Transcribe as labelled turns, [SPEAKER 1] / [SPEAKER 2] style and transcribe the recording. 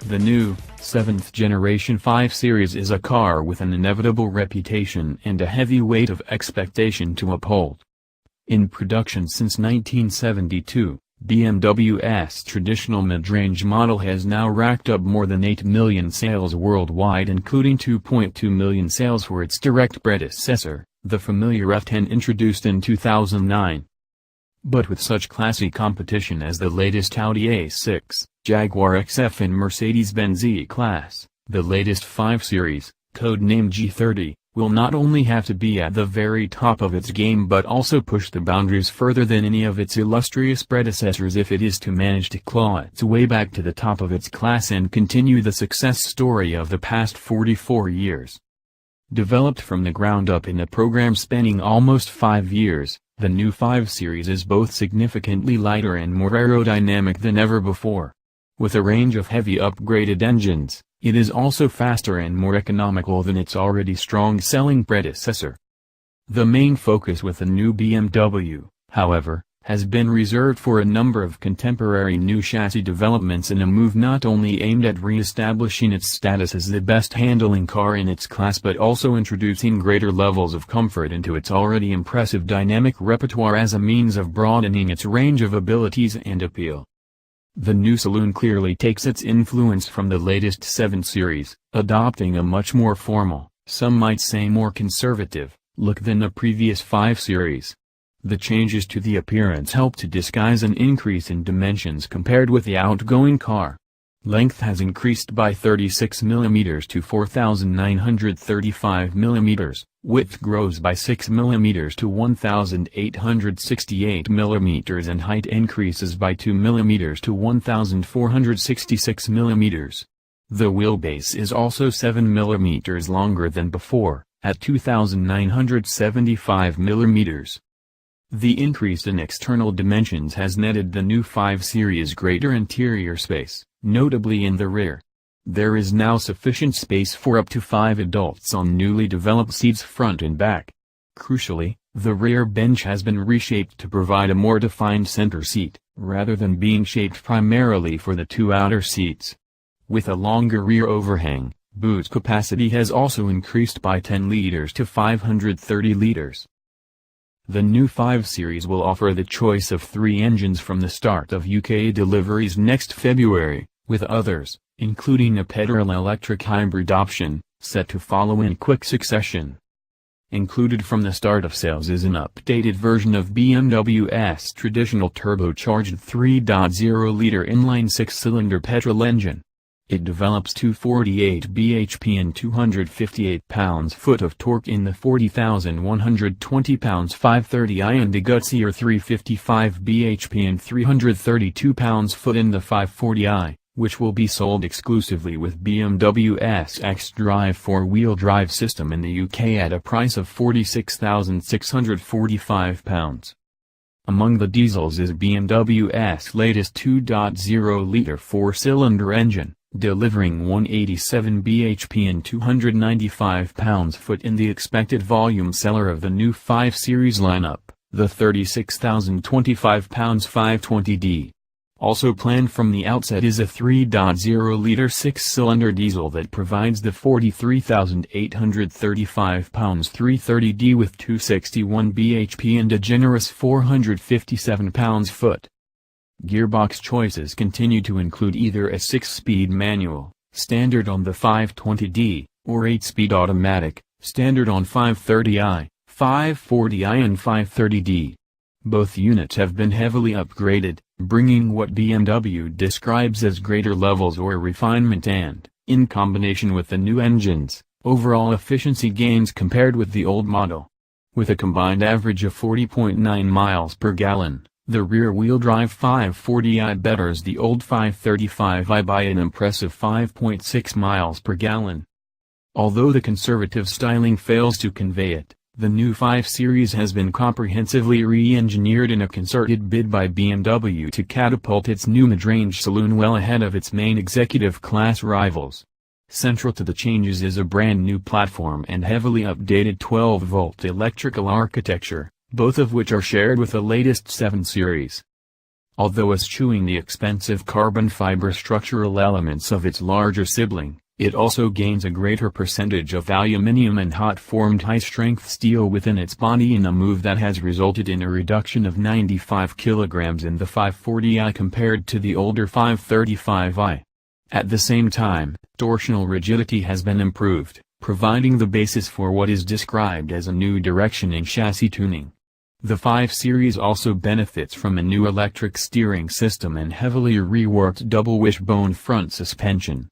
[SPEAKER 1] The new, 7th generation 5 Series is a car with an inevitable reputation and a heavy weight of expectation to uphold. In production since 1972, BMW's traditional mid-range model has now racked up more than 8 million sales worldwide, including 2.2 million sales for its direct predecessor, the familiar F10 introduced in 2009. But with such classy competition as the latest Audi A6, Jaguar XF and Mercedes-Benz E-Class, the latest 5 Series, codenamed G30, will not only have to be at the very top of its game but also push the boundaries further than any of its illustrious predecessors if it is to manage to claw its way back to the top of its class and continue the success story of the past 44 years. Developed from the ground up in a program spanning almost 5 years, the new 5 Series is both significantly lighter and more aerodynamic than ever before. With a range of heavy upgraded engines, it is also faster and more economical than its already strong-selling predecessor. The main focus with the new BMW, however, has been reserved for a number of contemporary new chassis developments in a move not only aimed at re-establishing its status as the best handling car in its class but also introducing greater levels of comfort into its already impressive dynamic repertoire as a means of broadening its range of abilities and appeal. The new saloon clearly takes its influence from the latest 7 Series, adopting a much more formal, some might say more conservative, look than the previous 5 Series. The changes to the appearance help to disguise an increase in dimensions compared with the outgoing car. Length has increased by 36 mm to 4,935 mm, width grows by 6 mm to 1,868 mm and height increases by 2 mm to 1,466 mm. The wheelbase is also 7 mm longer than before, at 2,975 mm. The increase in external dimensions has netted the new 5 Series greater interior space, notably in the rear. There is now sufficient space for up to 5 adults on newly developed seats front and back. Crucially, the rear bench has been reshaped to provide a more defined center seat, rather than being shaped primarily for the 2 outer seats. With a longer rear overhang, boot capacity has also increased by 10 liters to 530 liters. The new 5 Series will offer the choice of 3 engines from the start of UK deliveries next February, with others, including a petrol-electric hybrid option, set to follow in quick succession. Included from the start of sales is an updated version of BMW's traditional turbocharged 3.0-liter inline 6-cylinder petrol engine. It develops 248 bhp and 258 pounds-foot of torque in the 40,120 pounds 530i and a gutsier 355 bhp and 332 pounds-foot in the 540i, which will be sold exclusively with BMW's xDrive 4-wheel drive system in the UK at a price of £46,645. Among the diesels is BMW's latest 2.0-liter 4-cylinder engine, delivering 187 bhp and 295 pounds-foot in the expected volume seller of the new 5 Series lineup, the 36,025 pounds 520d. Also planned from the outset is a 3.0-liter 6-cylinder diesel that provides the 43,835 pounds 330d with 261 bhp and a generous 457 pounds-foot. Gearbox choices continue to include either a 6-speed manual, standard on the 520d, or 8-speed automatic, standard on 530i, 540i and 530d. Both units have been heavily upgraded, bringing what BMW describes as greater levels or refinement and, in combination with the new engines, overall efficiency gains compared with the old model. With a combined average of 40.9 miles per gallon, the rear-wheel drive 540i betters the old 535i by an impressive 5.6 miles per gallon. Although the conservative styling fails to convey it, the new 5 Series has been comprehensively re-engineered in a concerted bid by BMW to catapult its new mid-range saloon well ahead of its main executive class rivals. Central to the changes is a brand new platform and heavily updated 12-volt electrical architecture, both of which are shared with the latest 7 Series. Although eschewing the expensive carbon fiber structural elements of its larger sibling, it also gains a greater percentage of aluminium and hot-formed high-strength steel within its body in a move that has resulted in a reduction of 95 kilograms in the 540i compared to the older 535i. At the same time, torsional rigidity has been improved, providing the basis for what is described as a new direction in chassis tuning. The 5 Series also benefits from a new electric steering system and heavily reworked double wishbone front suspension.